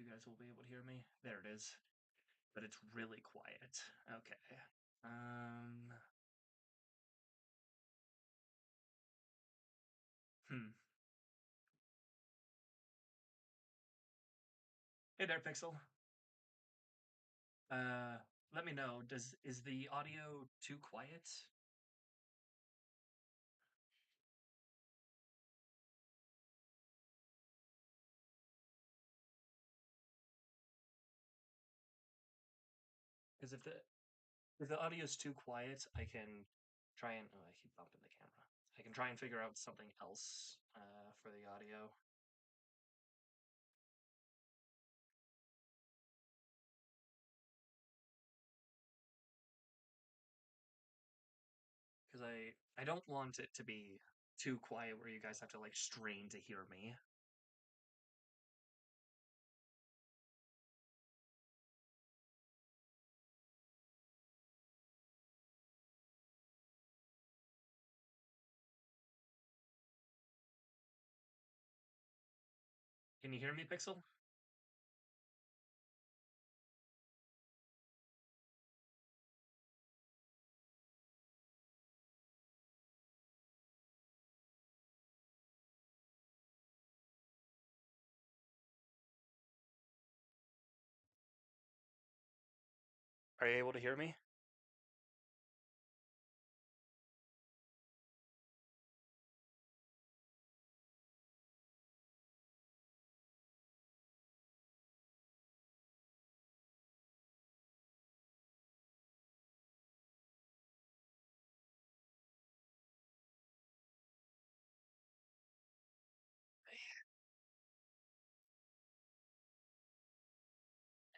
you guys will be able to hear me. There it is. But it's really quiet. Okay. Um, hmm. Hey there, Pixel. Uh, Let me know. Is the audio too quiet? Because if the audio is too quiet, I can try and oh, I keep bumping the camera. I can try and figure out something else for the audio. Because I don't want it to be too quiet where you guys have to like strain to hear me. Can you hear me, Pixel? Are you able to hear me?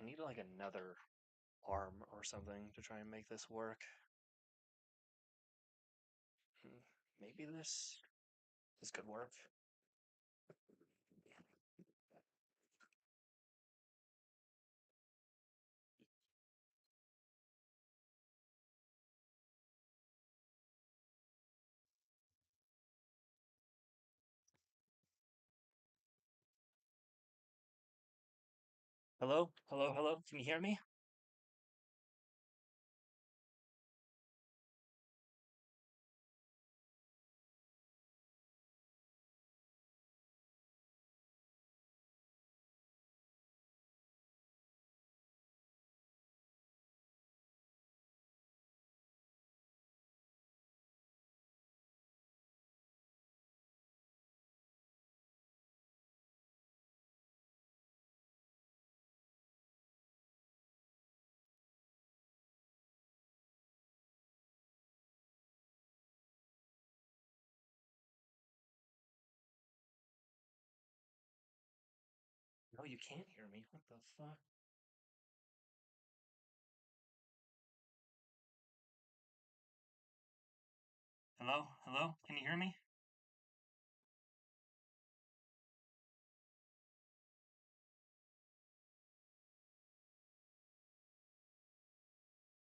I need like another arm or something to try and make this work. Hmm, maybe this could work. Hello? Hello? Hello? Can you hear me? No, you can't hear me. What the fuck? Hello? Hello? Can you hear me?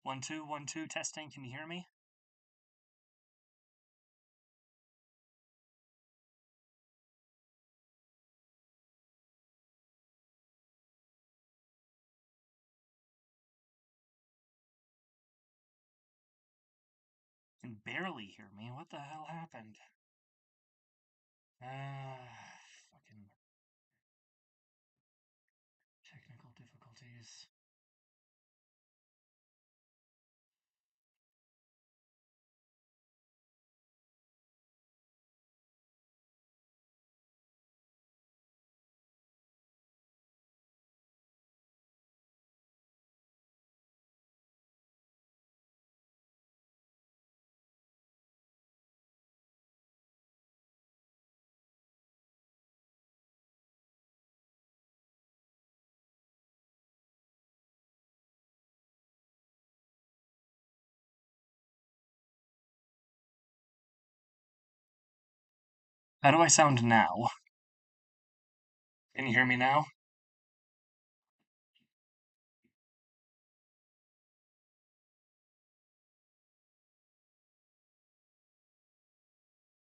1 2 1 2 testing. Can you hear me? 'Can barely hear me. What the hell happened? Fucking technical difficulties. How do I sound now? Can you hear me now?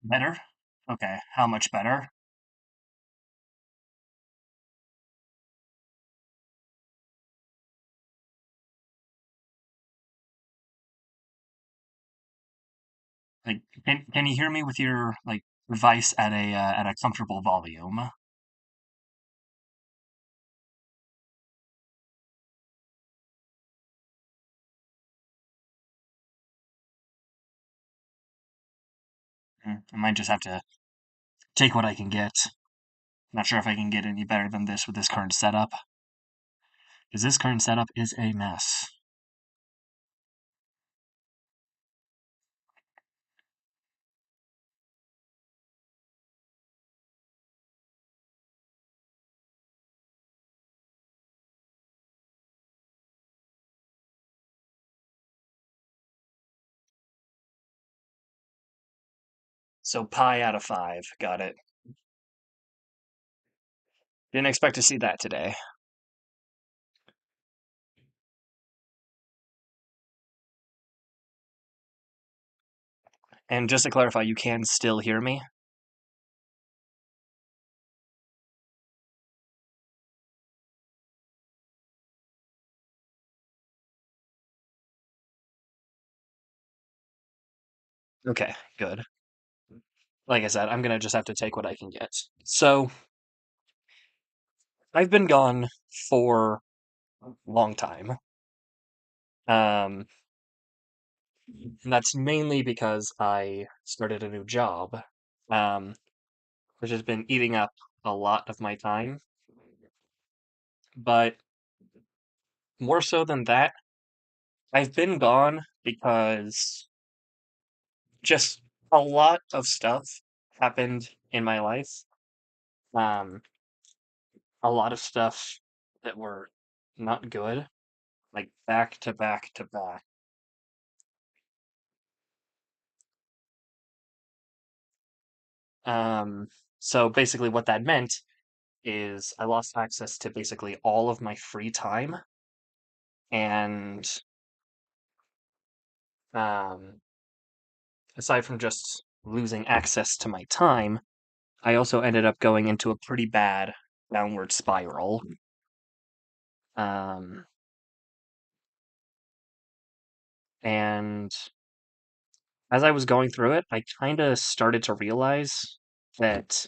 Better? Okay. How much better? Can you hear me with your like device at a comfortable volume? I might just have to take what I can get. Not sure if I can get any better than this with this current setup, because this current setup is a mess. So pi out of 5, got it. Didn't expect to see that today. And just to clarify, you can still hear me? Okay, good. Like I said, I'm gonna just have to take what I can get. So I've been gone for a long time. Um, and that's mainly because I started a new job, um, which has been eating up a lot of my time. But more so than that, I've been gone because just a lot of stuff happened in my life. Um, a lot of stuff that were not good, like back to back to back. Um, so basically, what that meant is I lost access to basically all of my free time, and um, aside from just losing access to my time, I also ended up going into a pretty bad downward spiral. Um, and as I was going through it, I kind of started to realize that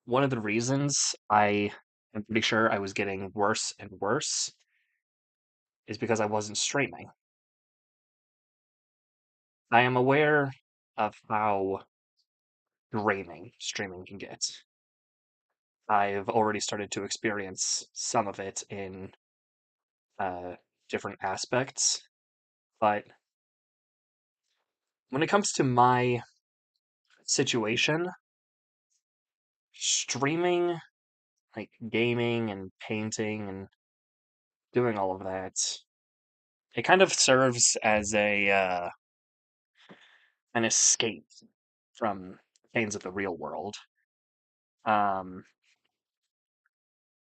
one of the reasons I am pretty sure I was getting worse and worse is because I wasn't streaming. I am aware of how draining streaming can get. I've already started to experience some of it in uh, different aspects, but when it comes to my situation, streaming, like gaming and painting and doing all of that, it kind of serves as a an escape from pains of the real world. Um,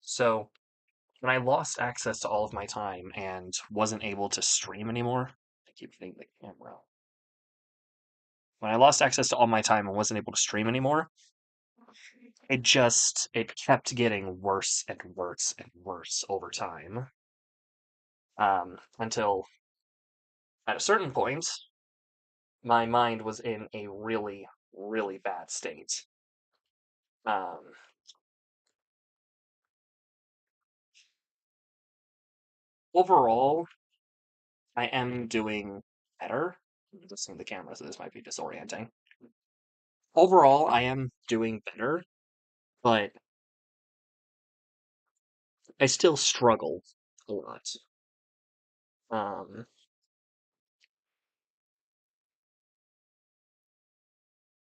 so when I lost access to all of my time and wasn't able to stream anymore, I keep hitting the camera. When I lost access to all my time and wasn't able to stream anymore, it kept getting worse and worse and worse over time. Until at a certain point, my mind was in a really, really bad state. Um, Overall, I am doing better. I'm adjusting the camera, so this might be disorienting. Overall, I am doing better, but I still struggle a lot. Um,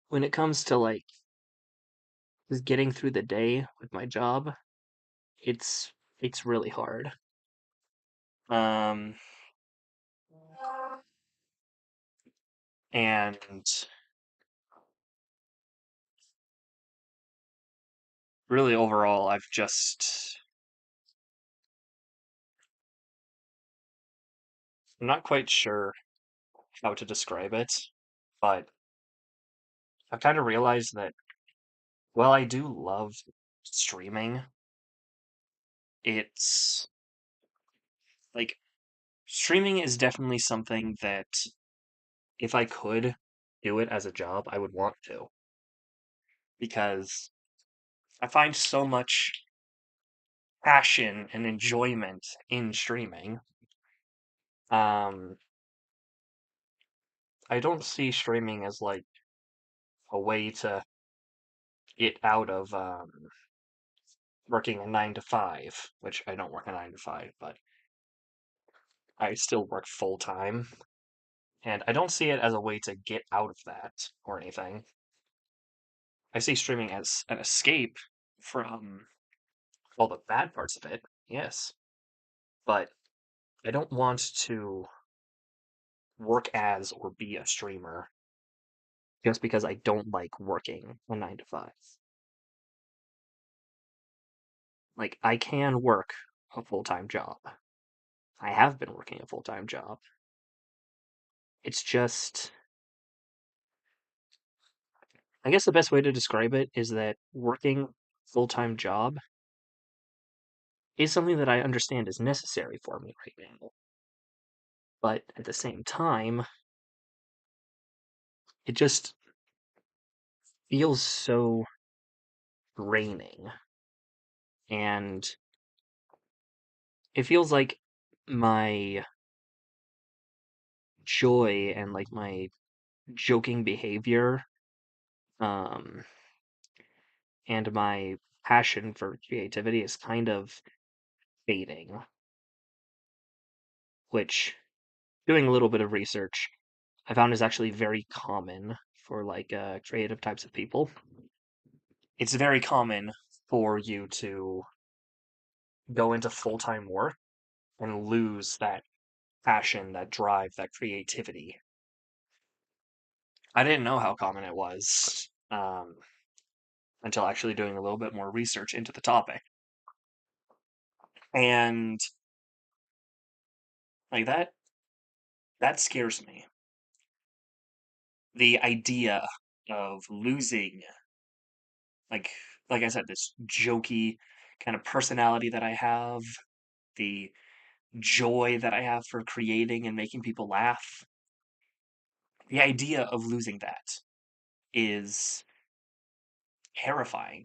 when it comes to like just getting through the day with my job, it's really hard. Um, and really overall, I'm not quite sure how to describe it, but I've kind of realized that while I do love streaming, it's like streaming is definitely something that if I could do it as a job, I would want to because I find so much passion and enjoyment in streaming. Um, I don't see streaming as like a way to get out of working a 9 to 5, which I don't work a 9 to 5, but I still work full time. And I don't see it as a way to get out of that or anything. I see streaming as an escape from all the bad parts of it, yes. But I don't want to work as or be a streamer just because I don't like working a 9 to 5. Like, I can work a full time job. I have been working a full time job. It's just, I guess the best way to describe it is that working full time job is something that I understand is necessary for me right now. But at the same time, it just feels so draining. And it feels like my joy and like my joking behavior um, and my passion for creativity is kind of fading, which doing a little bit of research, I found is actually very common for like creative types of people. It's very common for you to go into full time work and lose that passion, that drive, that creativity. I didn't know how common it was until actually doing a little bit more research into the topic. And like that scares me. The idea of losing like like I said, this jokey kind of personality that I have, the joy that I have for creating and making people laugh. The idea of losing that is terrifying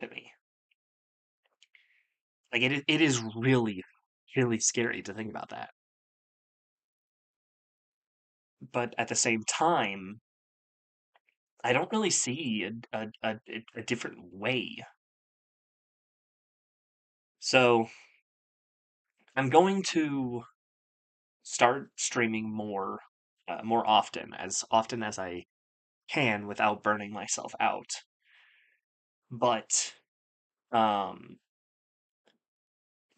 to me. Like it is really, really scary to think about that. But at the same time, I don't really see a different way. So I'm going to start streaming more often as I can without burning myself out. But um,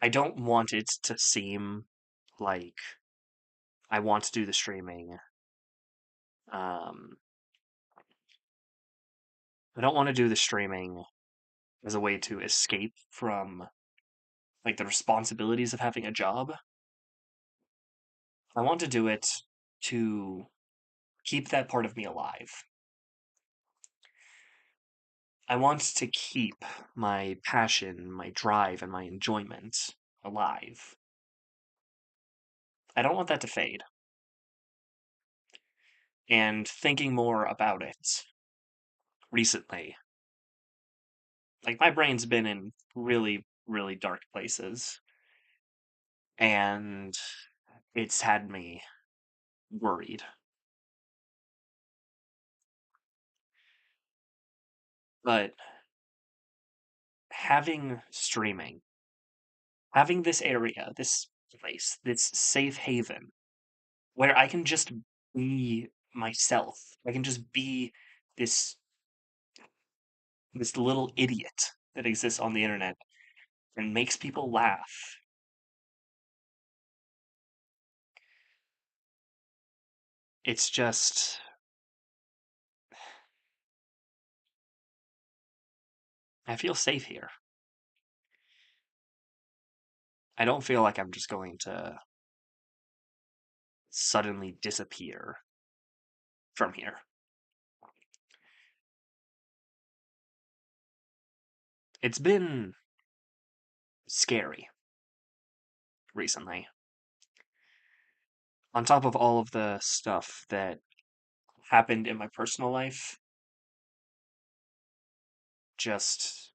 I don't want it to seem like I want to do the streaming. Um, I don't want to do the streaming as a way to escape from like the responsibilities of having a job. I want to do it to keep that part of me alive. I want to keep my passion, my drive, and my enjoyment alive. I don't want that to fade. And thinking more about it recently, like my brain's been in really, really dark places, and it's had me worried. But having streaming, having this area, this place, this safe haven where I can just be myself. I can just be this this little idiot that exists on the internet and makes people laugh. It's just I feel safe here. I don't feel like I'm just going to suddenly disappear from here. It's been scary recently. On top of all of the stuff that happened in my personal life, just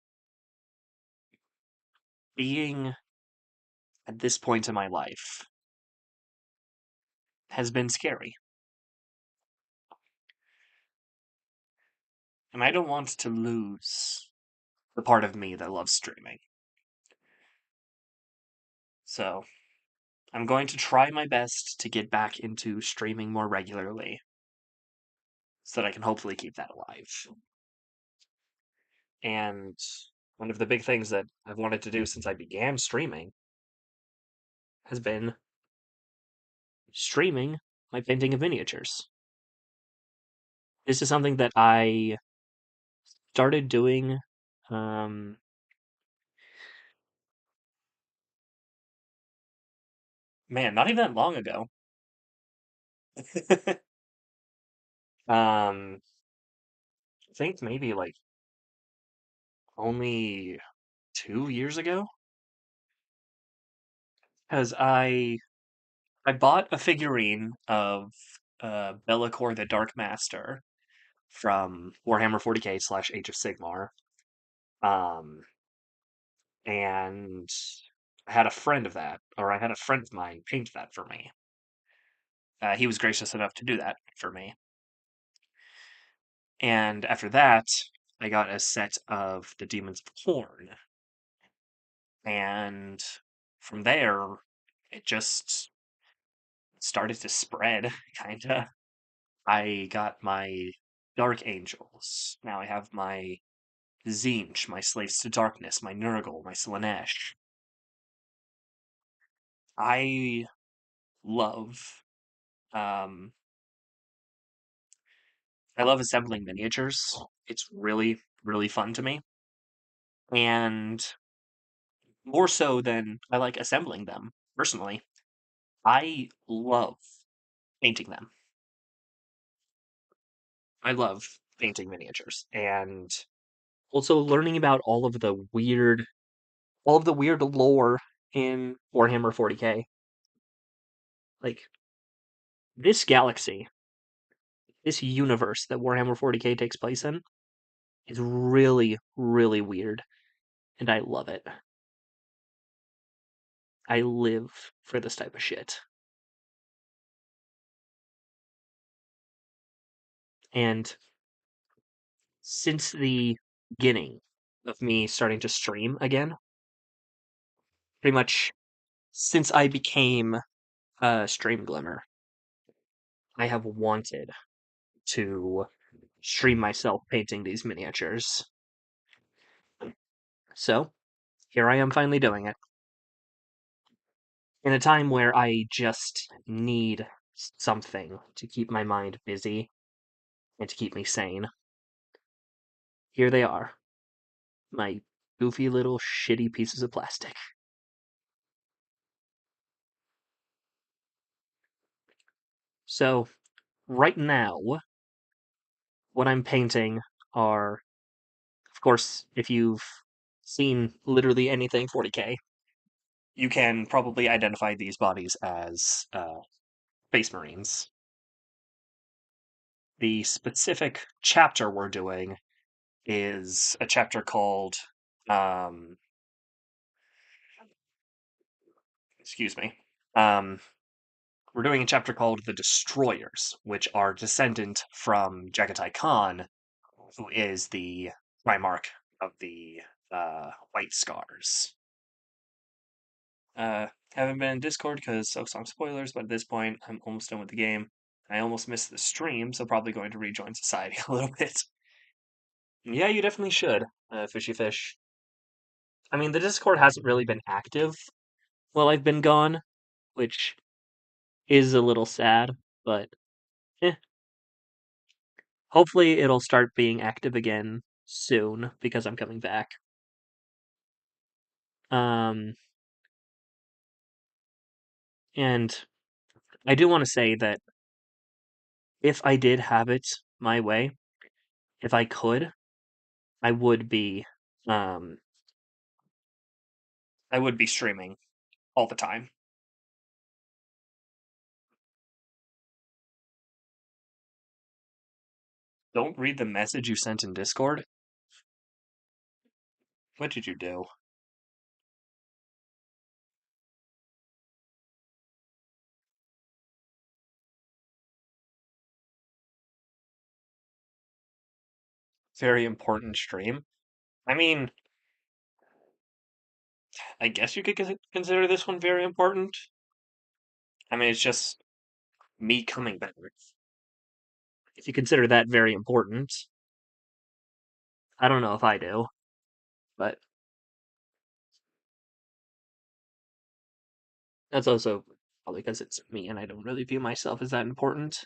being at this point in my life has been scary. And I don't want to lose the part of me that loves streaming. So I'm going to try my best to get back into streaming more regularly so that I can hopefully keep that alive. And one of the big things that I've wanted to do since I began streaming has been streaming my painting of miniatures. This is something that I started doing, um, man, not even that long ago. I think maybe like only 2 years ago, because I bought a figurine of Be'lakor the Dark Master from Warhammer 40K slash Age of Sigmar. Um, and I had a friend of that, or I had a friend of mine paint that for me. He was gracious enough to do that for me. And after that, I got a set of the Demons of Horn. And from there, it just started to spread, kinda. I got my Dark Angels. Now I have my Zinch, my Slaves to Darkness, my Nurgle, my Slanesh. I love um I love assembling miniatures. It's really, really fun to me. And more so than I like assembling them, personally, I love painting them. I love painting miniatures and also learning about all of the weird lore in Warhammer 40K. Like this galaxy, this universe that Warhammer 40K takes place in is really, really weird, and I love it. I live for this type of shit. And since the beginning of me starting to stream again, pretty much since I became a Stream Glimmer, I have wanted to stream myself painting these miniatures. So, here I am finally doing it. In a time where I just need something to keep my mind busy and to keep me sane. Here they are, my goofy little shitty pieces of plastic. So, right now, what I'm painting are, of course, if you've seen literally anything 40K, you can probably identify these bodies as Space Marines. The specific chapter we're doing is a chapter called, um, excuse me, um, we're doing a chapter called The Destroyers, which are descendant from Jagatai Khan, who is the Primarch of the White Scars. Haven't been in Discord because of some spoilers, but at this point, I'm almost done with the game. I almost missed the stream, so probably going to rejoin society a little bit. Yeah, you definitely should, Fishy Fish. I mean, the Discord hasn't really been active while I've been gone, which is a little sad, but eh, hopefully it'll start being active again soon because I'm coming back. Um, and I do want to say that if I did have it my way, if I could, I would be um I would be streaming all the time. Don't read the message you sent in Discord. What did you do? Very important stream. I mean, I guess you could consider this one very important. I mean, it's just me coming back. If you consider that very important, I don't know if I do, but that's also probably because it's me and I don't really view myself as that important.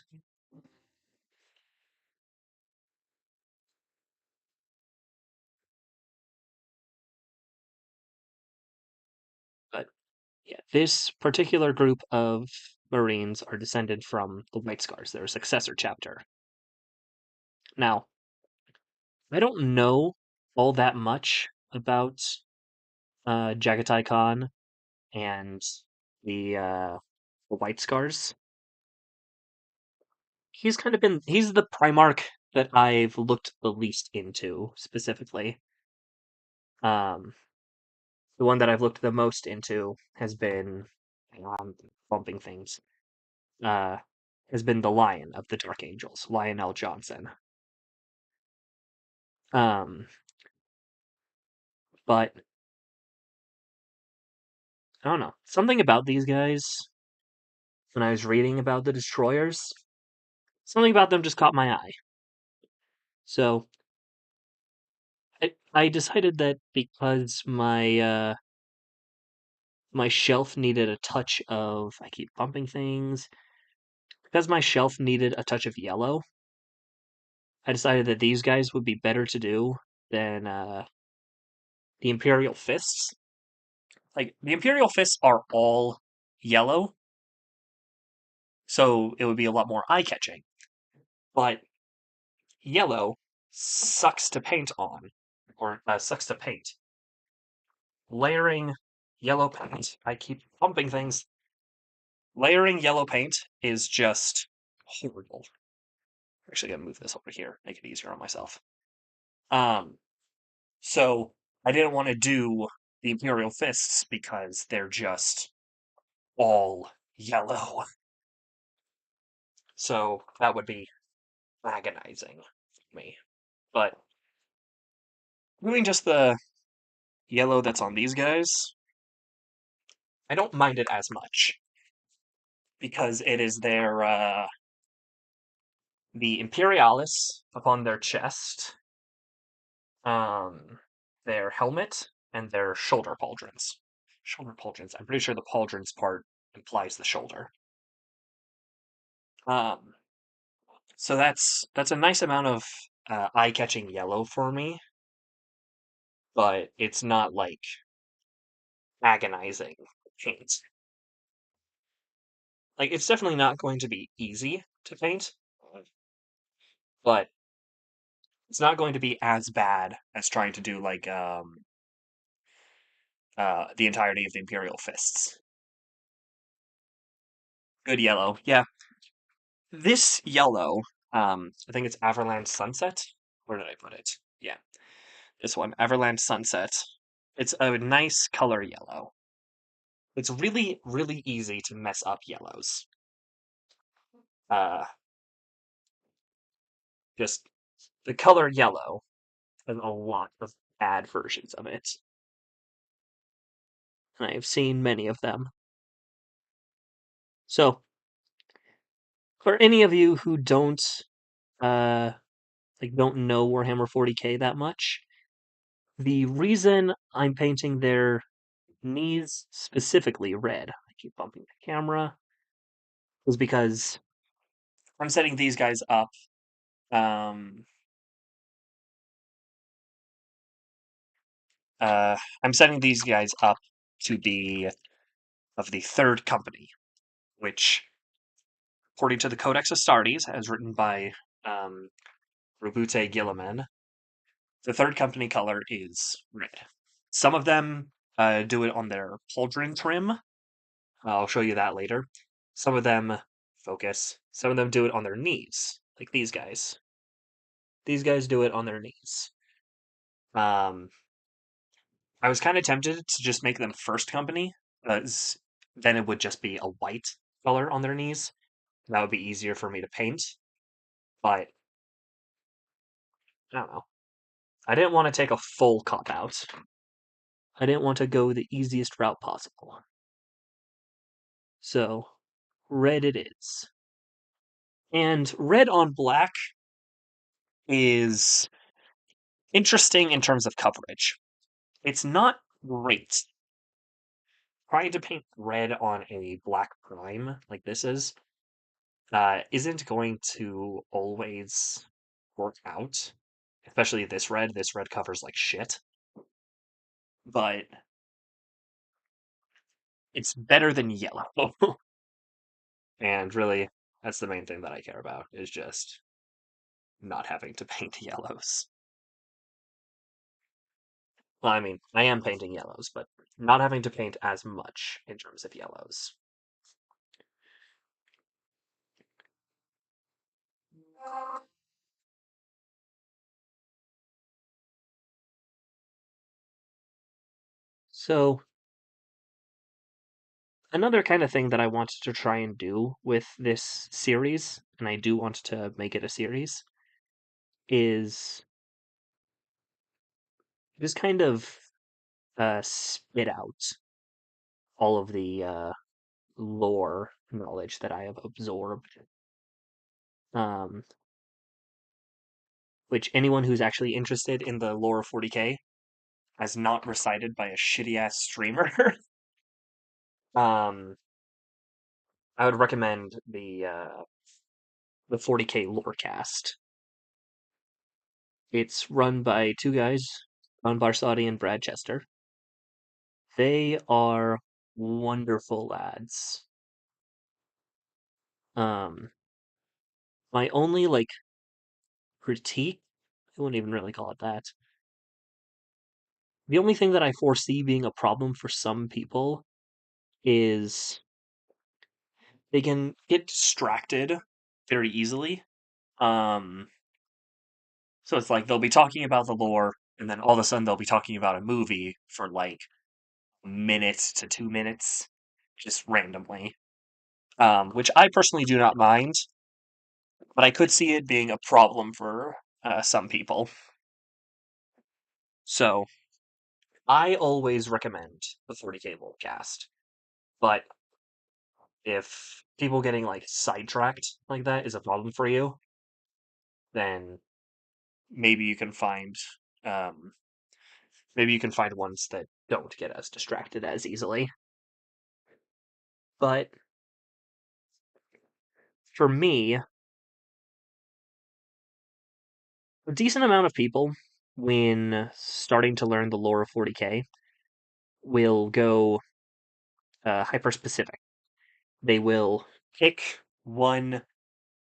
But yeah, this particular group of Marines are descended from the White Scars, their successor chapter. Now, I don't know all that much about Jagatai Khan and the White Scars. He's the Primarch that I've looked the least into specifically. Um, the one that I've looked the most into has been bumping things. Uh, has been the Lion of the Dark Angels, Lionel Johnson. Um, but I don't know. Something about these guys, when I was reading about the destroyers, something about them just caught my eye. So I decided that because my shelf needed a touch of, I keep bumping things, because my shelf needed a touch of yellow, I decided that these guys would be better to do than the Imperial Fists. Like, the Imperial Fists are all yellow, so it would be a lot more eye-catching. But yellow sucks to paint on, or sucks to paint. Layering yellow paint, I keep bumping things. Layering yellow paint is just horrible. Actually, gotta move this over here, make it easier on myself. Um, so I didn't want to do the Imperial Fists because they're just all yellow. So that would be agonizing for me. But doing just the yellow that's on these guys, I don't mind it as much because it is the Imperialis upon their chest, um, their helmet, and their shoulder pauldrons. Shoulder pauldrons. I'm pretty sure the pauldrons part implies the shoulder. Um, so that's a nice amount of eye-catching yellow for me, but it's not like agonizing paint. Like it's definitely not going to be easy to paint, but it's not going to be as bad as trying to do like the entirety of the Imperial Fists. Good yellow, yeah. This yellow, I think it's Everland Sunset. Where did I put it? Yeah, this one, Everland Sunset. It's a nice color yellow. It's really, really easy to mess up yellows. Uh, just the color yellow has a lot of bad versions of it, and I've seen many of them. So, for any of you who uh, don't know Warhammer 40K that much, the reason I'm painting their knees specifically red, I keep bumping the camera, is because I'm setting these guys up. Um, I'm setting these guys up to be of the third company, which, according to the Codex Astartes, as written by um, Robute Guilliman, the third company color is red. Some of them do it on their pauldron trim. I'll show you that later. Some of them focus. Some of them do it on their knees, like these guys. These guys do it on their knees. Um, I was kind of tempted to just make them first company, because then it would just be a white color on their knees. That would be easier for me to paint. But I don't know. I didn't want to take a full cop out. I didn't want to go the easiest route possible. So, red it is. And red on black is interesting in terms of coverage. It's not great. Trying to paint red on a black prime like this isn't going to always work out. Especially this red. This red covers like shit. But it's better than yellow. And really, that's the main thing that I care about, is just not having to paint yellows. Well, I mean, I am painting yellows, but not having to paint as much in terms of yellows. So, another kind of thing that I wanted to try and do with this series, and I do want to make it a series, is just kind of spit out all of the lore knowledge that I have absorbed. Um, which anyone who's actually interested in the lore of 40k as not recited by a shitty ass streamer, um, I would recommend the 40k lorecast. It's run by two guys, Ron Barsadi and Brad Chester. They are wonderful lads. Um, my only like critique, I wouldn't even really call it that. The only thing that I foresee being a problem for some people is they can get distracted very easily. Um, so it's like they'll be talking about the lore, and then all of a sudden they'll be talking about a movie for like minutes to 2 minutes, just randomly. Which I personally do not mind, but I could see it being a problem for some people. So I always recommend the 40k cast, but if people getting like sidetracked like that is a problem for you, then maybe you can find um, maybe you can find ones that don't get as distracted as easily. But for me, a decent amount of people, when starting to learn the lore of 40k, will go hyper specific. They will pick one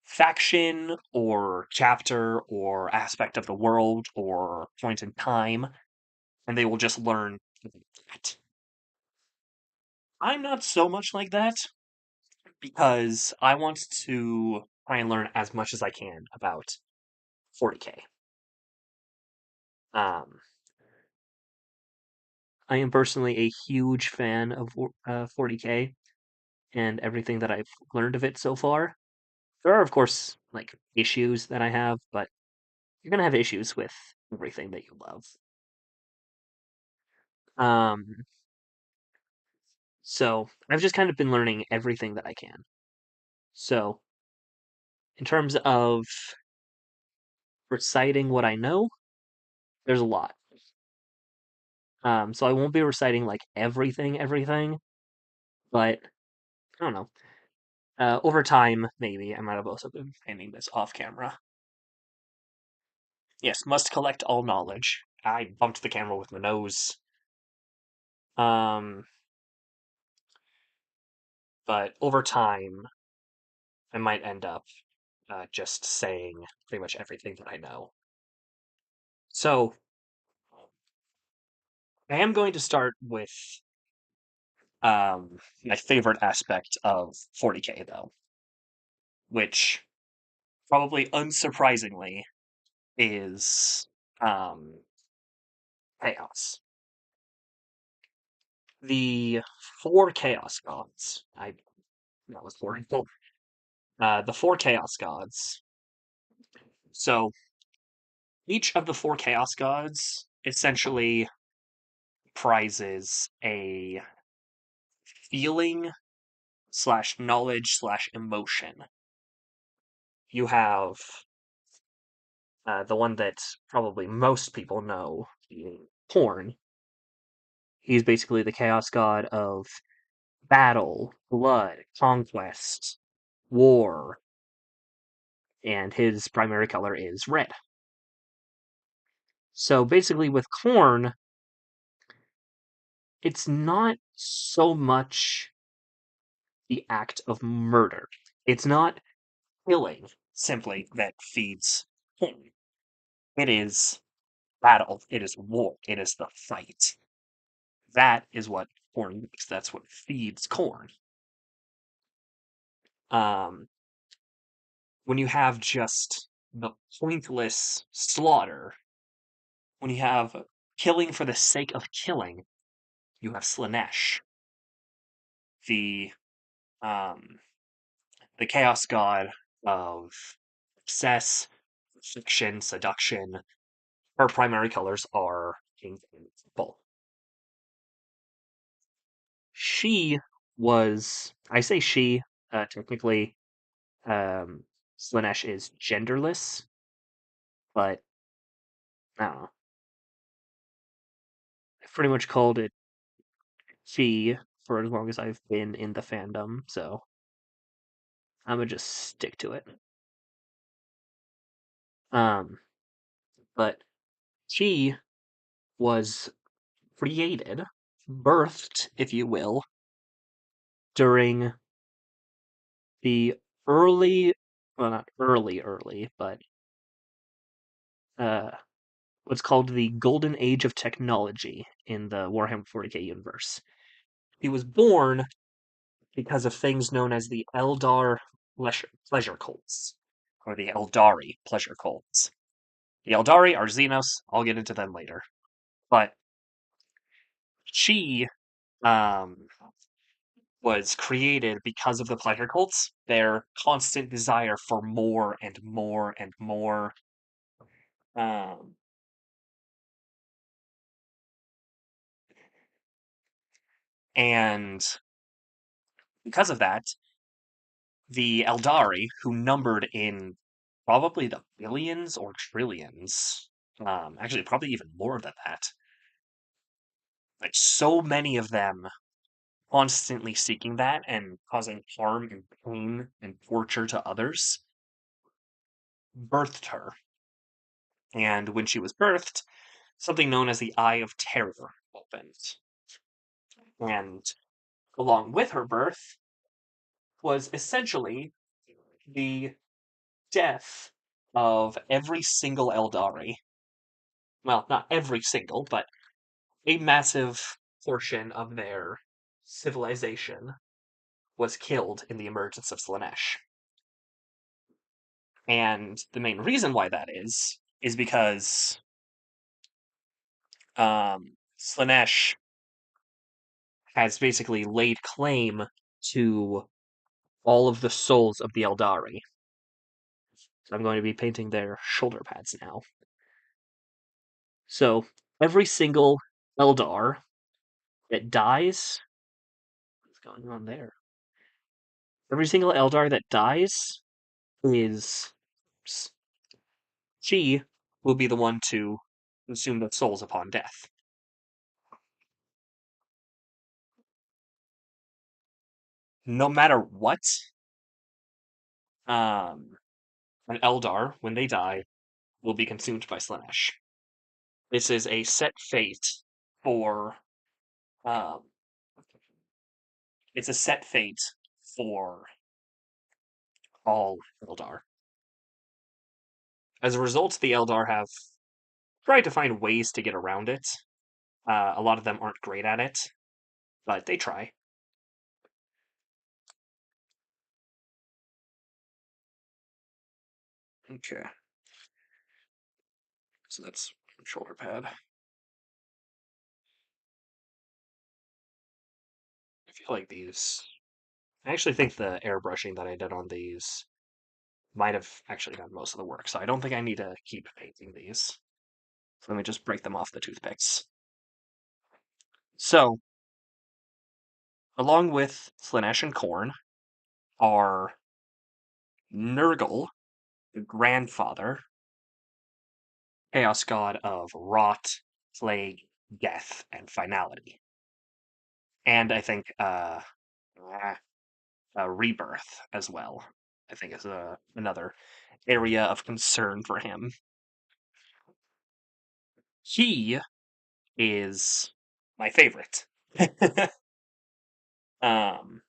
faction or chapter or aspect of the world or point in time, and they will just learn that. I'm not so much like that, because I want to try and learn as much as I can about 40k. Um, I am personally a huge fan of 40k and everything that I've learned of it so far. There are, of course, like issues that I have, but you're gonna have issues with everything that you love. Um, so I've just kind of been learning everything that I can. So in terms of reciting what I know, there's a lot. So I won't be reciting like everything, but I don't know. Over time, maybe I might have also been painting this off camera. Yes, must collect all knowledge. I bumped the camera with my nose. Um, but over time, I might end up just saying pretty much everything that I know. So I am going to start with my favorite aspect of 40k, though, which probably unsurprisingly is chaos. The four chaos gods. I that was horrible. The four chaos gods. So each of the four chaos gods essentially prizes a feeling slash knowledge slash emotion. You have the one that probably most people know, being Horn. He's basically the chaos god of battle, blood, conquest, war, and his primary color is red. So basically, with Khorne, it's not so much the act of murder. It's not killing simply that feeds Khorne. It is battle. It is war. It is the fight. That is what Khorne makes. That's what feeds Khorne. Um, when you have just the pointless slaughter, when you have killing for the sake of killing, you have Slanesh, the um, the chaos god of excess, fiction, seduction. Her primary colors are pink and purple. She I say she, technically, Slanesh is genderless, but I don't know. I've pretty much called it she for as long as I've been in the fandom, so I'm gonna just stick to it. Um, but she was created, birthed, if you will, during the early, well, not early, but uh, what's called the Golden Age of Technology in the Warhammer 40k universe. He was born because of things known as the Eldar pleasure cults, or the Eldari pleasure cults. The Eldari are Xenos. I'll get into them later. But she um, was created because of the pleasure cults, their constant desire for more and more and more. Um, and because of that, the Eldari, who numbered in probably the billions or trillions, actually, probably even more than that, like so many of them constantly seeking that and causing harm and pain and torture to others, birthed her. And when she was birthed, something known as the Eye of Terror opened. And along with her birth was essentially the death of every single Eldari. Well, not every single, but a massive portion of their civilization was killed in the emergence of Slanesh. And the main reason why that is because Slanesh has basically laid claim to all of the souls of the Eldari. So I'm going to be painting their shoulder pads now. So every single Eldar that dies, what's going on there? Every single Eldar that dies is she will be the one to consume the souls upon death. No matter what, um, an Eldar, when they die, will be consumed by Slanesh. This is a set fate for um, it's a set fate for all Eldar. As a result, the Eldar have tried to find ways to get around it. A lot of them aren't great at it, but they try. Okay. So that's shoulder pad. I feel like these. I actually think the airbrushing that I did on these might have actually done most of the work, so I don't think I need to keep painting these. So let me just break them off the toothpicks. So, along with Slanesh and Korn, are Nurgle, the grandfather, chaos god of rot, plague, death, and finality. And I think rebirth as well. I think is another area of concern for him. He is my favorite. um,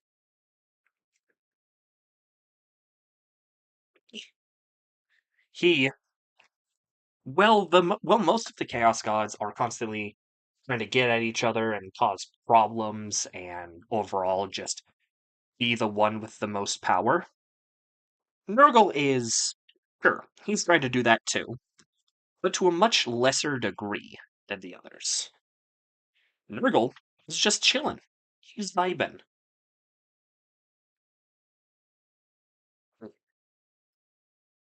he most of the chaos gods are constantly trying to get at each other and cause problems and overall just be the one with the most power. Nurgle is sure he's trying to do that too, but to a much lesser degree than the others. Nurgle is just chilling. He's vibing.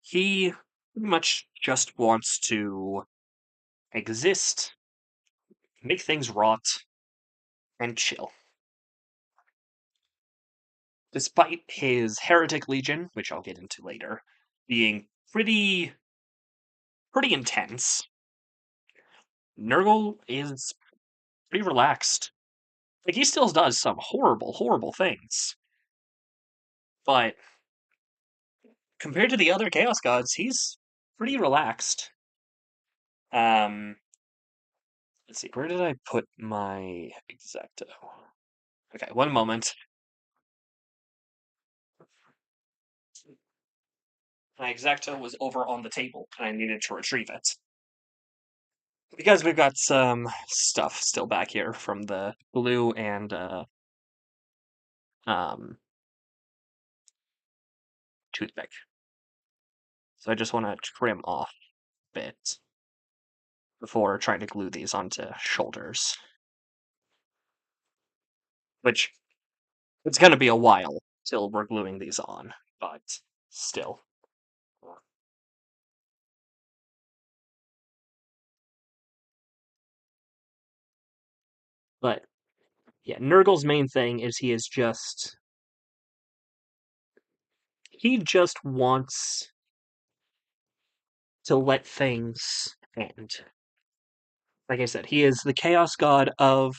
He pretty much just wants to exist, make things rot, and chill. Despite his heretic legion, which I'll get into later, being pretty intense, Nurgle is pretty relaxed. Like he still does some horrible things, but compared to the other Chaos Gods, he's pretty relaxed. Um, let's see, where did I put my Exacto? Okay, one moment. My Exacto was over on the table, and I needed to retrieve it. Because we've got some stuff still back here from the blue and um, toothpick. So I just want to trim off a bit before trying to glue these onto shoulders. Which, it's going to be a while till we're gluing these on, but still. But yeah, Nurgle's main thing is he just wants to let things end. Like I said, he is the chaos god of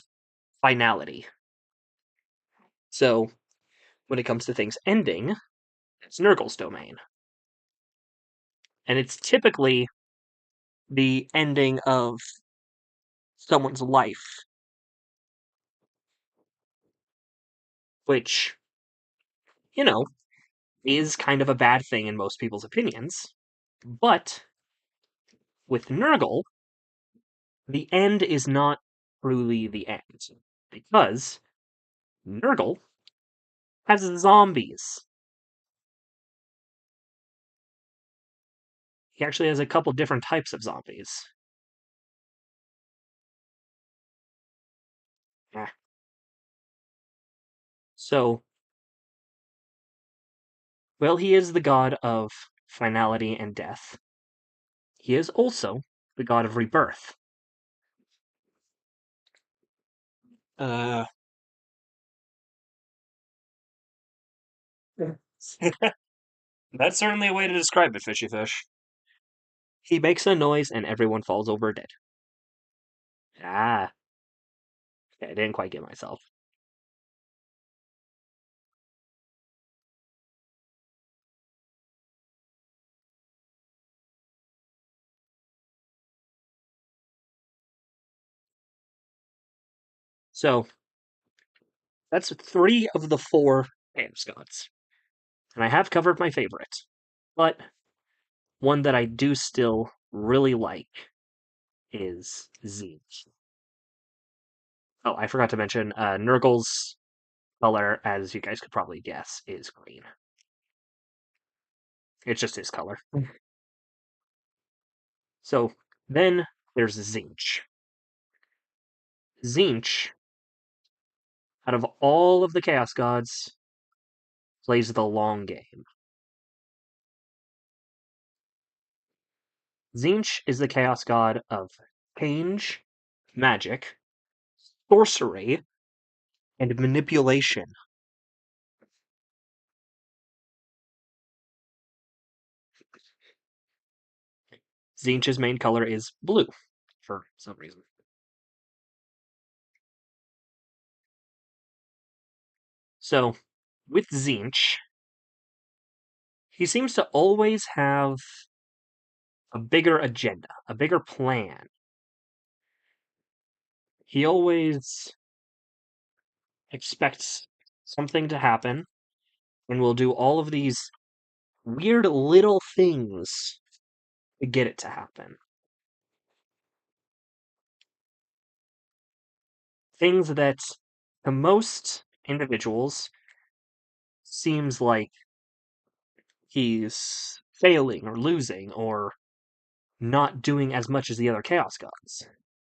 finality. So when it comes to things ending, it's Nurgle's domain. And it's typically the ending of someone's life, which, you know, is kind of a bad thing in most people's opinions. But with Nurgle, the end is not truly the end. Because Nurgle has zombies. He actually has a couple different types of zombies. Ah. So, well, he is the god of finality and death. He is also the god of rebirth. Uh, that's certainly a way to describe it, fishy fish. He makes a noise and everyone falls over dead. Ah, okay, I didn't quite get myself. So, that's three of the four Chaos Gods. And I have covered my favorite. But one that I do still really like is Zeke. Oh, I forgot to mention, Nurgle's color, as you guys could probably guess, is green. It's just his color. So, Then there's Zinch. Zinch, out of all of the Chaos Gods, plays the long game. Zinch is the Chaos God of change, magic, sorcery, and manipulation. Zinch's main color is blue, for some reason. So, with Zinch, he seems to always have a bigger agenda, a bigger plan. He always expects something to happen and will do all of these weird little things to get it to happen. Things that to most individuals seems like he's failing or losing or not doing as much as the other Chaos Gods.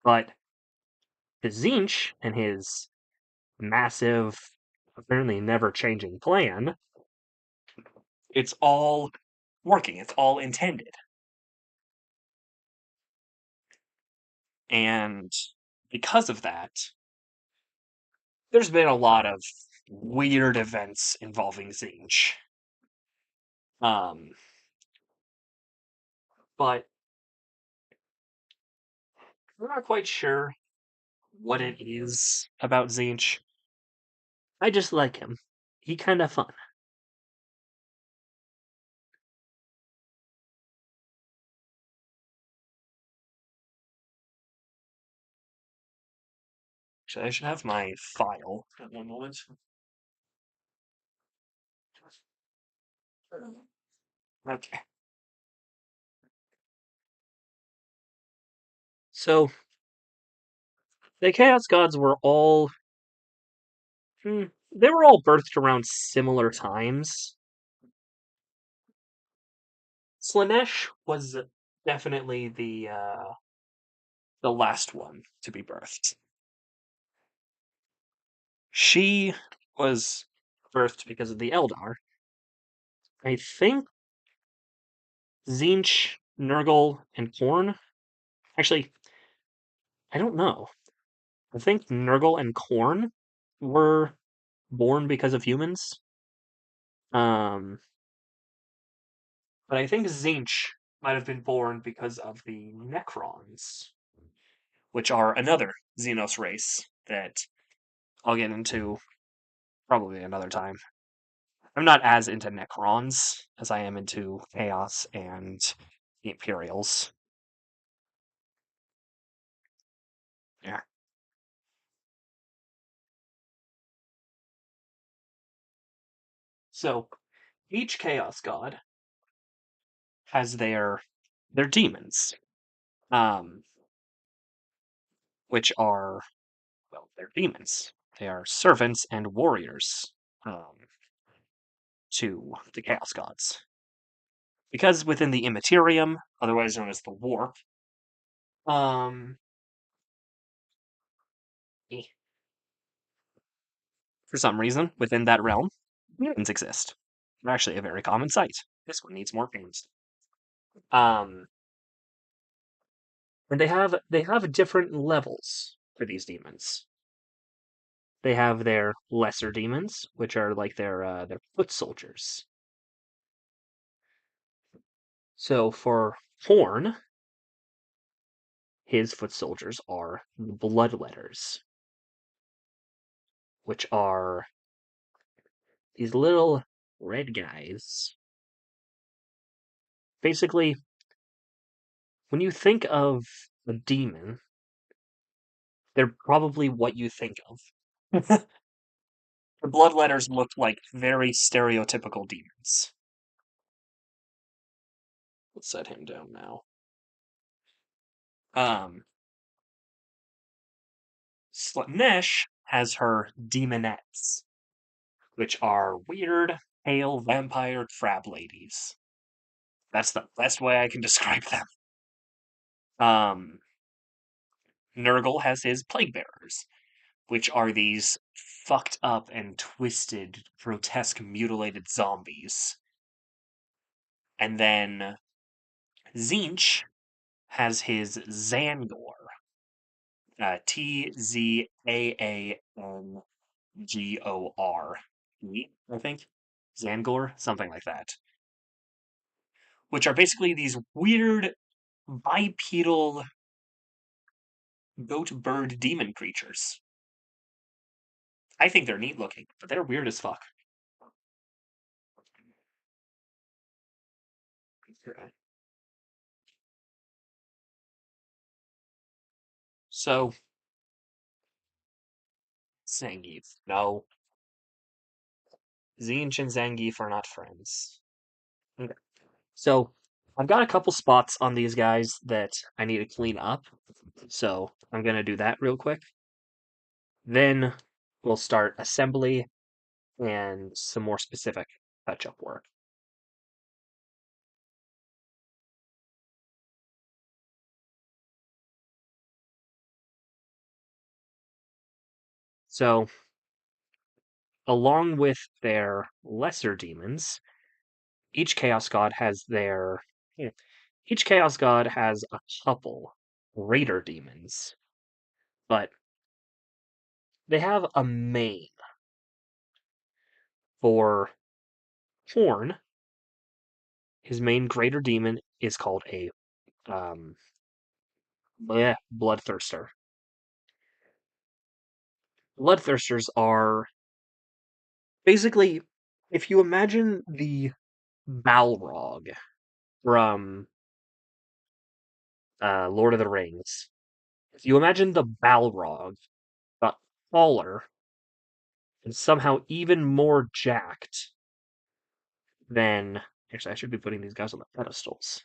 But to Zinch and his massive, apparently never changing plan, it's all working, it's all intended. And because of that, there's been a lot of weird events involving Zinch. Um, but I'm not quite sure what it is about Zinch. I just like him. He kind of fun. Actually, I should have my file at one moment. Okay. So, the Chaos Gods were all. They were all birthed around similar times. Slanesh was definitely the last one to be birthed. She was birthed because of the Eldar. I think Zinch, Nurgle, and Khorne. Actually, I don't know. I think Nurgle and Khorne were born because of humans. Um, but I think Zinch might have been born because of the Necrons, which are another Xenos race that I'll get into probably another time. I'm not as into Necrons as I am into Chaos and the Imperials. Yeah. So each Chaos God has their demons, um, which are well, they're demons. They are servants and warriors to the Chaos Gods. Because within the Immaterium, otherwise known as the Warp, um, eh, for some reason, within that realm, demons exist. They're actually a very common sight. This one needs more pains. Um, and they have different levels for these demons. They have their lesser demons, which are like their foot soldiers. So for Horn, his foot soldiers are the bloodletters, which are these little red guys. Basically, when you think of a demon, they're probably what you think of. The bloodletters look like very stereotypical demons. Let's set him down now. Um, Slutnesh has her demonettes, which are weird, pale vampire crab ladies. That's the best way I can describe them. Um, Nurgle has his plague bearers, which are these fucked up and twisted, grotesque, mutilated zombies. And then Zinch has his Zangor, Tzaangor, I think. Zangor, something like that. Which are basically these weird bipedal goat bird demon creatures. I think they're neat looking, but they're weird as fuck. So, Zangief. No. Zinch and Zangief are not friends. Okay. So, I've got a couple spots on these guys that I need to clean up. So, I'm going to do that real quick. Then we'll start assembly and some more specific touch-up work. So, along with their lesser demons, each Chaos God has their yeah, each Chaos God has a couple greater demons, but they have a main for Horn. His main greater demon is called a um, Bloodthirster. Bloodthirsters are basically, if you imagine the Balrog from Lord of the Rings, if you imagine the Balrog, but taller and somehow even more jacked than. Actually, I should be putting these guys on the pedestals.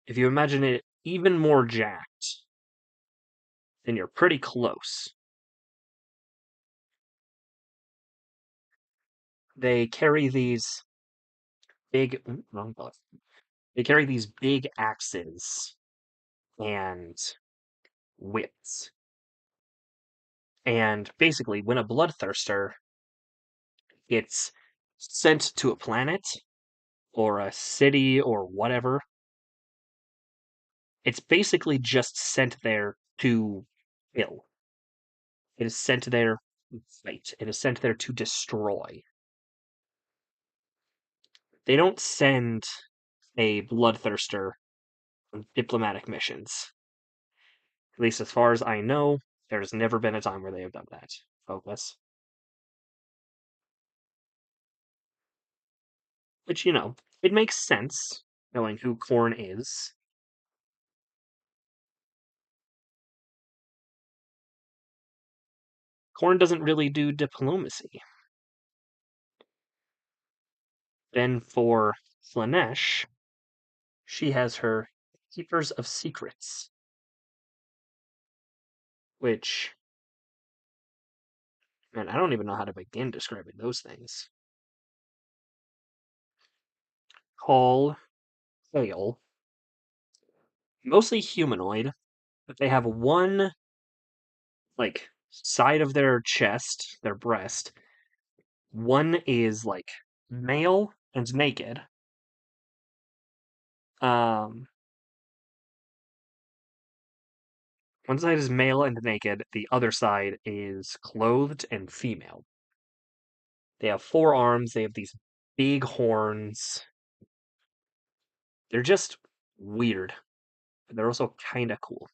If you imagine it even more jacked, then you're pretty close. They carry these big. Wrong button. They carry these big axes and whips. And basically, when a bloodthirster gets sent to a planet or a city or whatever, it's basically just sent there to kill. It is sent there to fight. It is sent there to destroy. They don't send a bloodthirster on diplomatic missions. At least as far as I know, there's never been a time where they have done that. Focus. Which, it makes sense, knowing who Korn is. Korn doesn't really do diplomacy. Then for Slanesh, she has her Keepers of Secrets, which, man, I don't even know how to begin describing those things. Tall, pale, mostly humanoid, but they have one, like, side of their chest, their breast. One is, like, male and naked. Um, One side is male and naked, the other side is clothed and female. They have 4 arms, they have these big horns. They're just weird, but they're also kind of cool.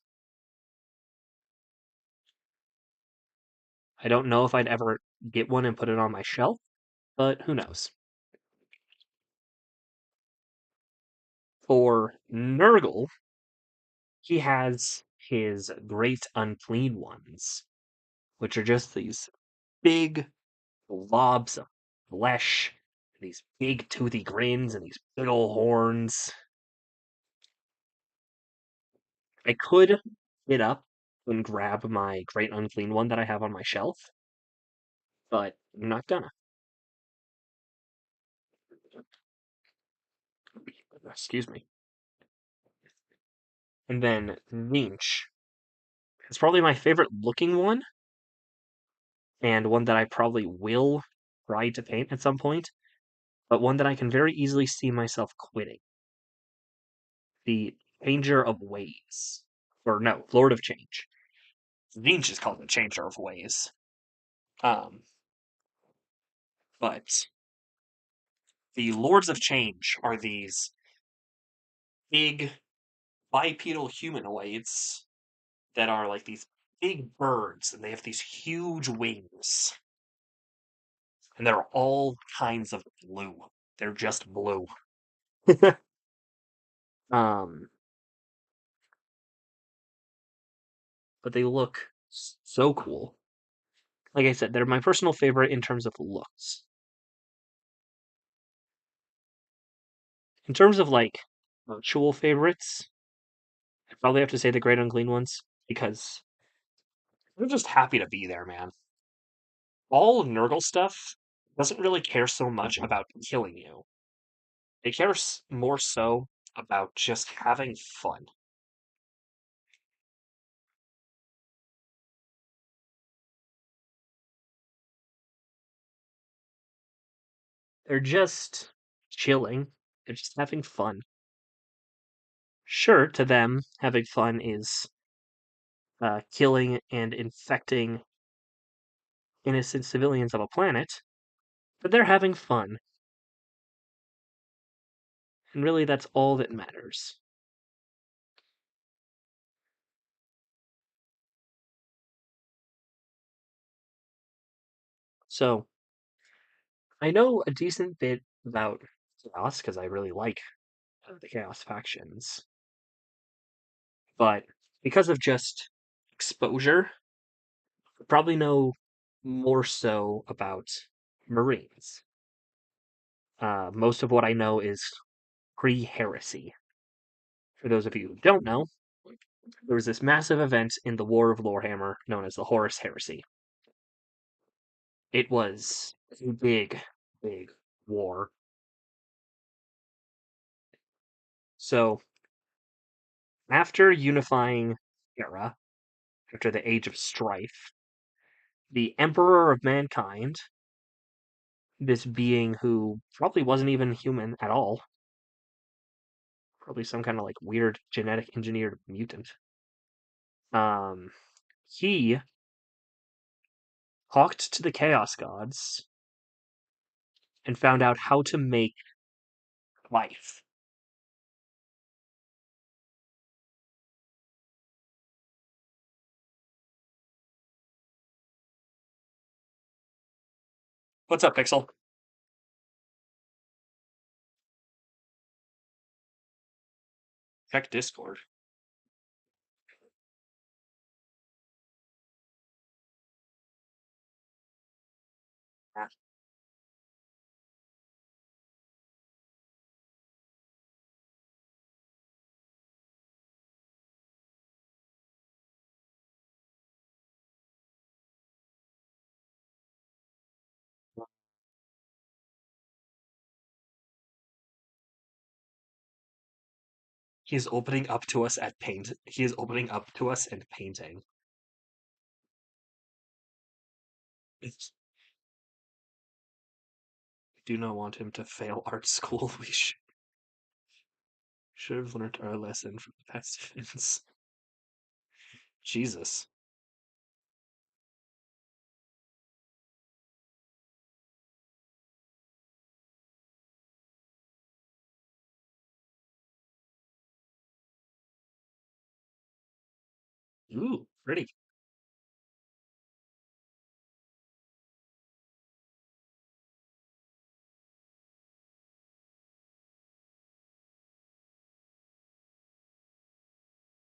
I don't know if I'd ever get one and put it on my shelf, but who knows. For Nurgle, he has his great unclean ones, which are just these big blobs of flesh, these big toothy grins, and these big old horns. I could get up and grab my great unclean one that I have on my shelf, but I'm not gonna. Excuse me. And then Vinch. It's probably my favorite looking one, and one that I probably will try to paint at some point, but one that I can very easily see myself quitting. The Changer of Ways. Or no, Lord of Change. Vinch is called the Changer of Ways. Um, but the Lords of Change are these big bipedal humanoids that are like these big birds, and they have these huge wings, and they're all kinds of blue. They're just blue. um, but they look so cool. Like I said, they're my personal favorite in terms of looks. In terms of like actual favorites, I probably have to say the Great Unclean Ones because they're just happy to be there, man. All Nurgle stuff doesn't really care so much about killing you. It cares more so about just having fun. They're just chilling. They're just having fun. Sure, to them, having fun is killing and infecting innocent civilians of a planet, but they're having fun. And really, that's all that matters. So, I know a decent bit about Chaos because I really like the Chaos factions, but because of just exposure, I probably know more so about Marines. Most of what I know is pre heresy. For those of you who don't know, there was this massive event in the War of Lorehammer known as the Horus Heresy. It was a big, big war. So, after unifying Era, after the Age of Strife, the Emperor of Mankind, this being who probably wasn't even human at all, probably some kind of like weird genetic engineered mutant, um, he talked to the Chaos Gods and found out how to make life. What's up, Pixel? Check Discord. Ah, he's opening up to us at paint. He is opening up to us and painting. It's, we do not want him to fail art school. We should have learned our lesson from the past events. Jesus. Ooh, pretty.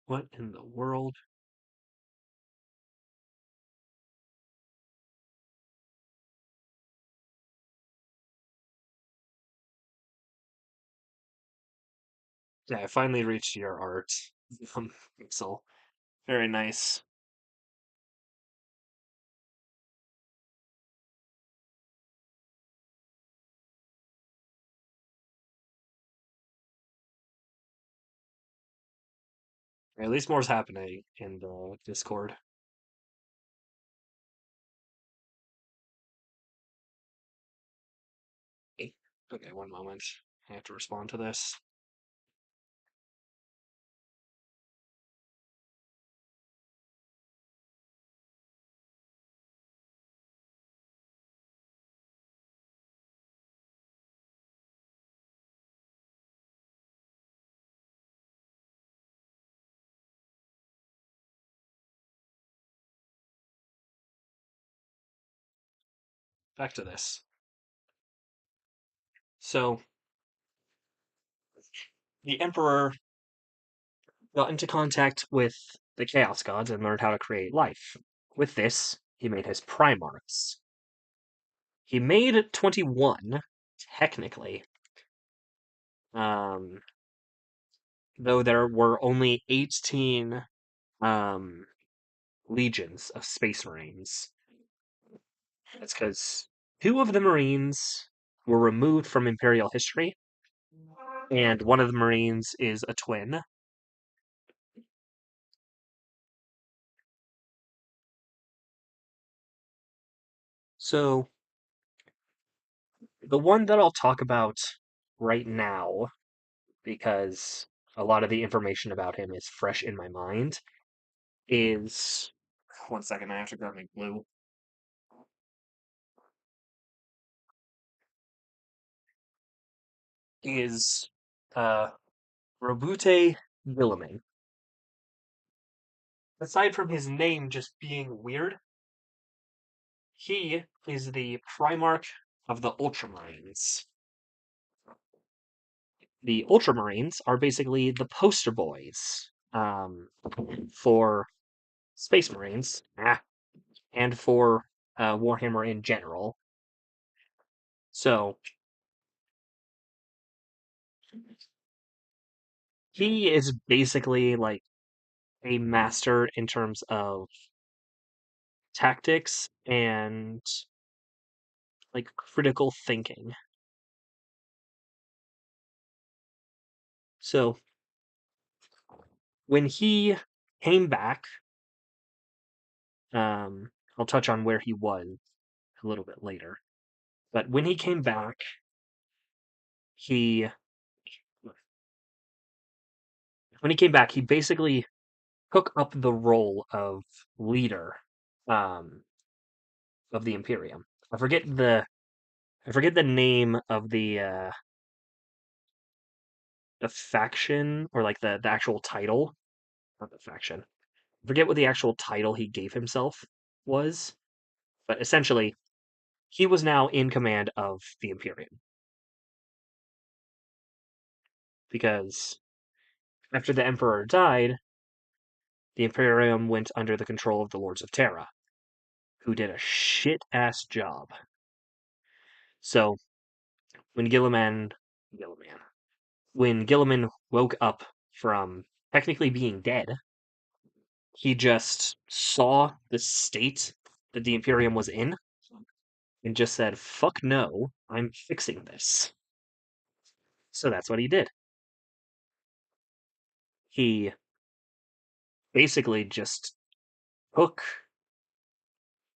What in the world? Yeah, I finally reached your art. Pixel. Very nice. At least more's happening in the Discord. Okay, one moment. I have to respond to this. Back to this. So, the Emperor got into contact with the Chaos Gods and learned how to create life. With this, he made his Primarchs. He made 21, technically, um, though there were only 18 um, legions of Space Marines. That's because two of the Marines were removed from Imperial history, and one of the Marines is a twin. So, the one that I'll talk about right now, because a lot of the information about him is fresh in my mind, is. One second, I have to grab my glue. Is uh, Robute Guilliman. Aside from his name just being weird, he is the Primarch of the Ultramarines. The Ultramarines are basically the poster boys for Space Marines and for Warhammer in general. So he is basically like a master in terms of tactics and like critical thinking. So when he came back, I'll touch on where he was a little bit later. But when he came back, he he basically took up the role of leader um, of the Imperium. I forget the I forget the name of the faction or like the actual title, not the faction. I forget what the actual title he gave himself was, but essentially he was now in command of the Imperium because after the Emperor died, the Imperium went under the control of the Lords of Terra, who did a shit ass job. So when Gilliman woke up from technically being dead, he just saw the state that the Imperium was in and just said, fuck no, I'm fixing this. So that's what he did. He basically just took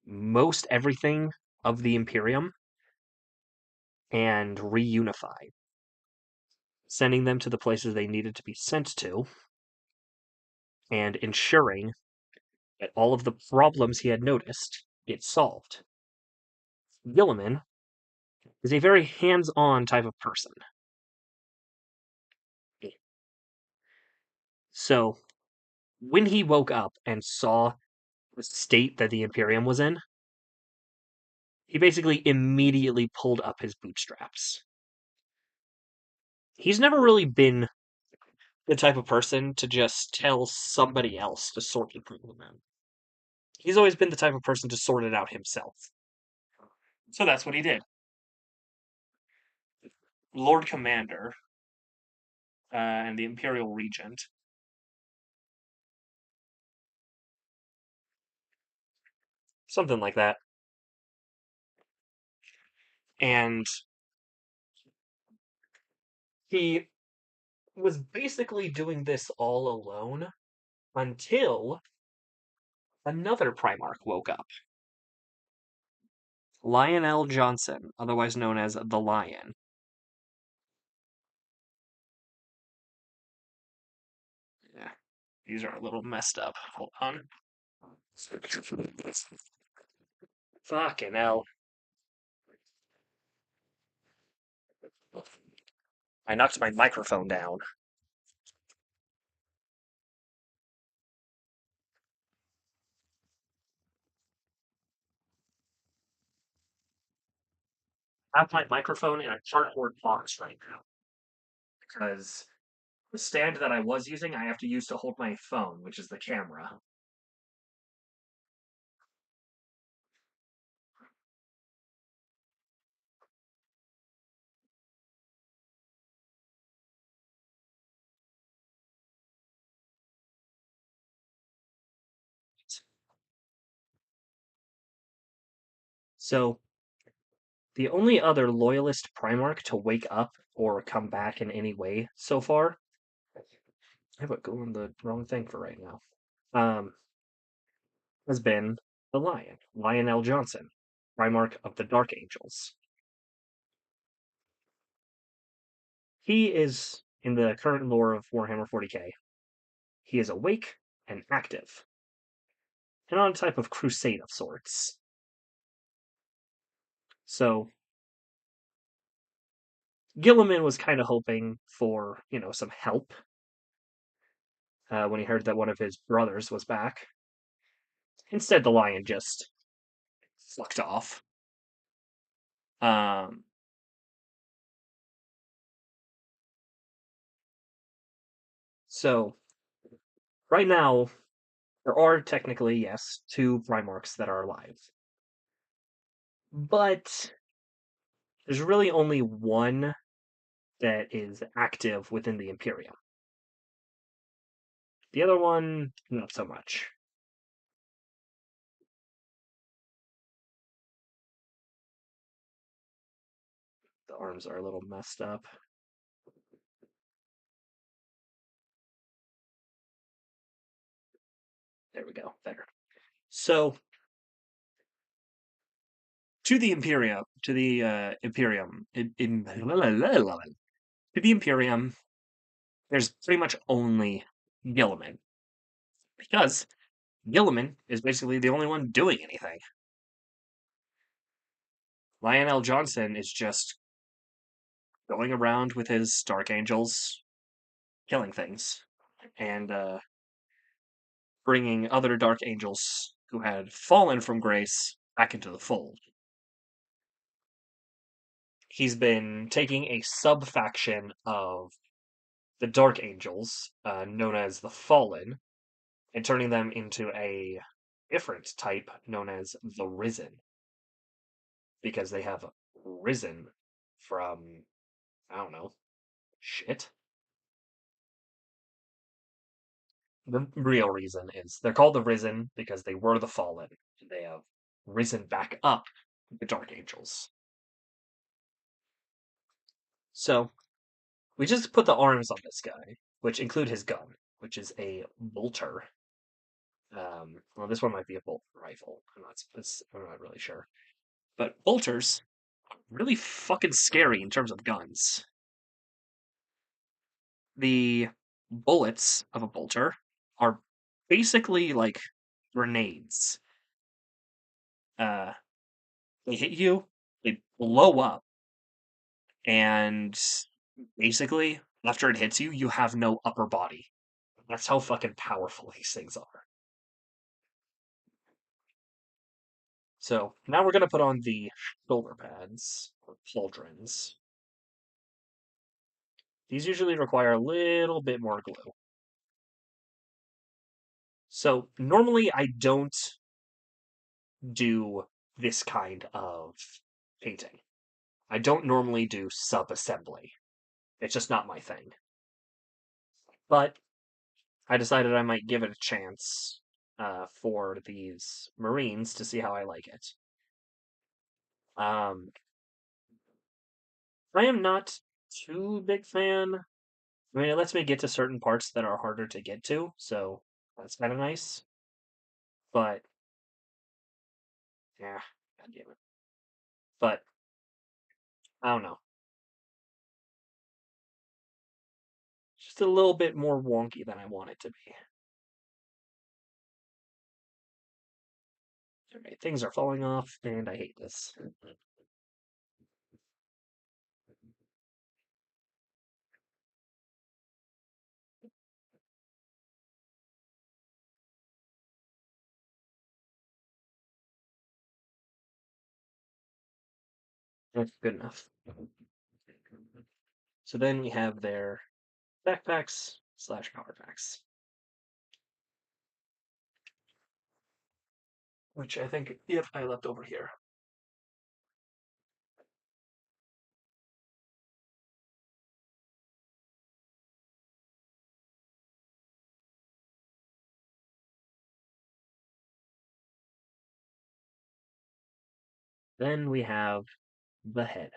most everything of the Imperium and reunified, sending them to the places they needed to be sent to, and ensuring that all of the problems he had noticed get solved. Gilliman is a very hands-on type of person. So when he woke up and saw the state that the Imperium was in, he basically immediately pulled up his bootstraps. He's never really been the type of person to just tell somebody else to sort the problem out. He's always been the type of person to sort it out himself. So that's what he did. Lord Commander and the Imperial Regent. Something like that. And he was basically doing this all alone until another Primarch woke up. Lionel Johnson, otherwise known as the Lion. Yeah, these are a little messed up. Hold on. Fucking hell. I knocked my microphone down. I have my microphone in a cardboard box right now because the stand that I was using, I have to use to hold my phone, which is the camera. So, the only other Loyalist Primarch to wake up or come back in any way so far, I have it going the wrong thing for right now, has been the Lion, Lionel Johnson, Primarch of the Dark Angels. He is, in the current lore of Warhammer 40k, he is awake and active, and on a type of crusade of sorts. So, Gilliman was kind of hoping for, some help when he heard that one of his brothers was back. Instead, the Lion just fucked off. Um, so, right now, there are technically, yes, two Primarchs that are alive. But there's really only one that is active within the Imperium. The other one, not so much. The arms are a little messed up. There we go. Better. So, to the Imperium, to the Imperium, to the Imperium, there's pretty much only Gilliman. Because Gilliman is basically the only one doing anything. Lionel Johnson is just going around with his Dark Angels, killing things, and bringing other Dark Angels who had fallen from grace back into the fold. He's been taking a sub faction of the Dark Angels, known as the Fallen, and turning them into a different type known as the Risen, because they have risen from, I don't know, shit. The real reason is they're called the Risen because they were the Fallen, and they have risen back up the Dark Angels. So, we just put the arms on this guy, which include his gun, which is a bolter. Well, this one might be a bolt rifle. I'm not really sure. But bolters are really fucking scary in terms of guns. The bullets of a bolter are basically like grenades. Uh, they hit you, they blow up, and basically, after it hits you, you have no upper body. That's how fucking powerful these things are. So now we're gonna put on the shoulder pads or pauldrons. These usually require a little bit more glue. So normally I don't do this kind of painting. I don't normally do sub-assembly. It's just not my thing. But I decided I might give it a chance for these Marines to see how I like it. Um, I am not too big fan. I mean, it lets me get to certain parts that are harder to get to, so That's kind of nice, but yeah, god damn it. But I don't know. Just a little bit more wonky than I want it to be. Okay, things are falling off, and I hate this. That's good enough. So then we have their backpacks slash power packs, which I think, yep, I left over here. Then we have the head.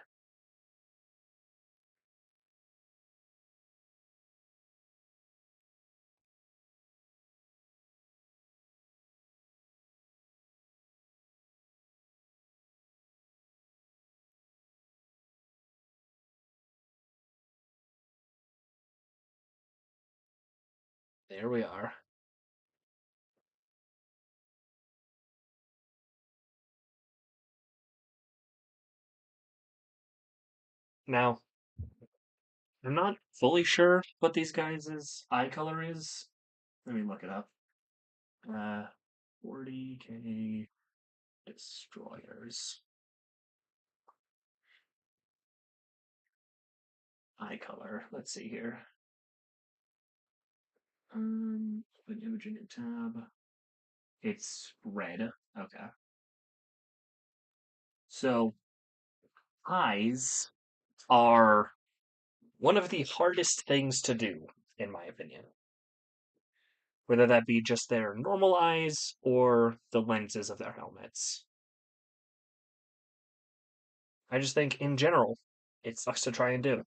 There we are. Now, I'm not fully sure what these guys' eye color is. Let me look it up. 40K destroyers. Eye color. Let's see here. Open image in your tab. It's red. Okay. So, eyes are one of the hardest things to do, in my opinion. Whether that be just their normal eyes or the lenses of their helmets. I just think, in general, it sucks to try and do.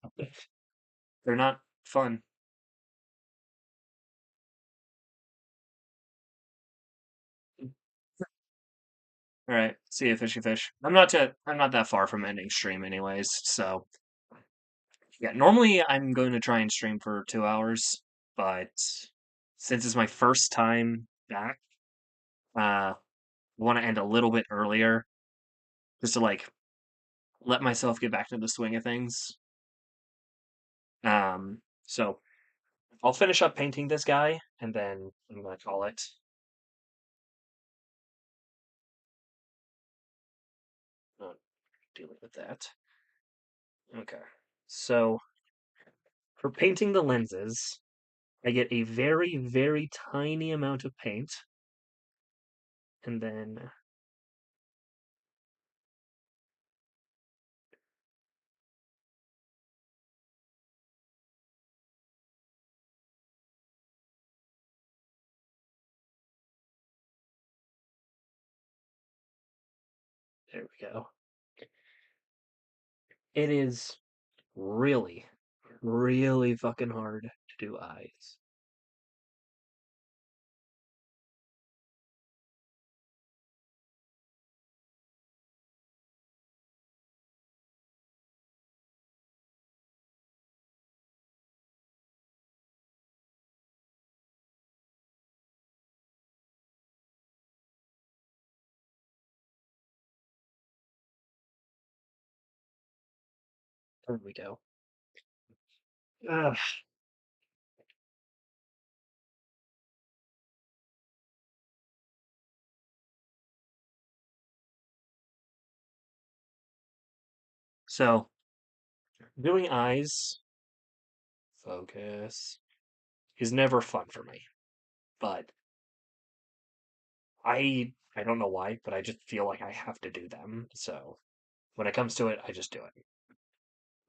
They're not fun. All right, see you, fishy fish. I'm not that far from ending stream, anyways. So yeah, normally I'm going to try and stream for 2 hours, but since it's my first time back, I want to end a little bit earlier, just to like let myself get back to the swing of things. So I'll finish up painting this guy, and then I'm gonna call it. Not dealing with that. Okay. So for painting the lenses, I get a very, very tiny amount of paint, and then there we go. It is really, really fucking hard to do eyes. There we go. Ugh. So doing eyes, focus, is never fun for me. But I don't know why, but I just feel like I have to do them. So when it comes to it, I just do it.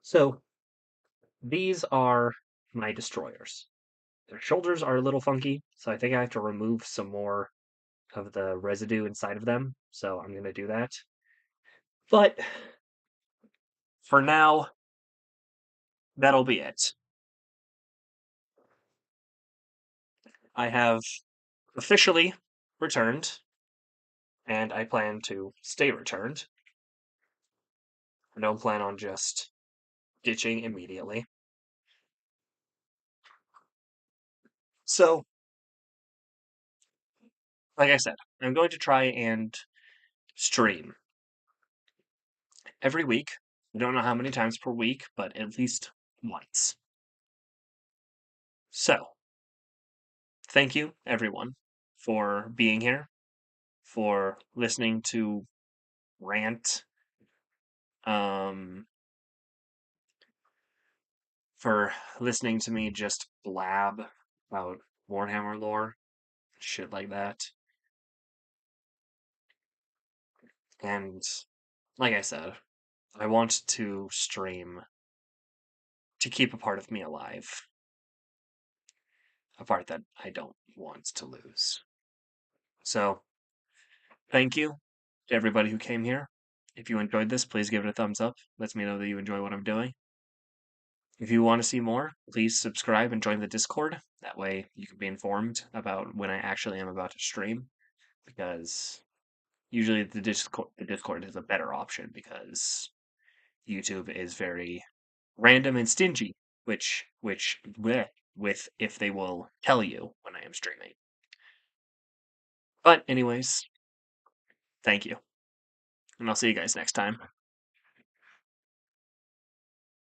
So these are my destroyers. Their shoulders are a little funky, so I think I have to remove some more of the residue inside of them. So I'm going to do that. But for now, that'll be it. I have officially returned, and I plan to stay returned. I don't plan on just ditching immediately. So, like I said, I'm going to try and stream every week. I don't know how many times per week, but at least once. So, thank you, everyone, for being here, for listening to rant, um, for listening to me just blab about Warhammer lore, shit like that. And like I said, I want to stream to keep a part of me alive, a part that I don't want to lose. So, thank you to everybody who came here. If you enjoyed this, please give it a thumbs up. Lets me know that you enjoy what I'm doing. If you want to see more, please subscribe and join the Discord. That way you can be informed about when I actually am about to stream. Because usually the Discord is a better option because YouTube is very random and stingy, which with if they will tell you when I am streaming. But anyways, thank you. And I'll see you guys next time.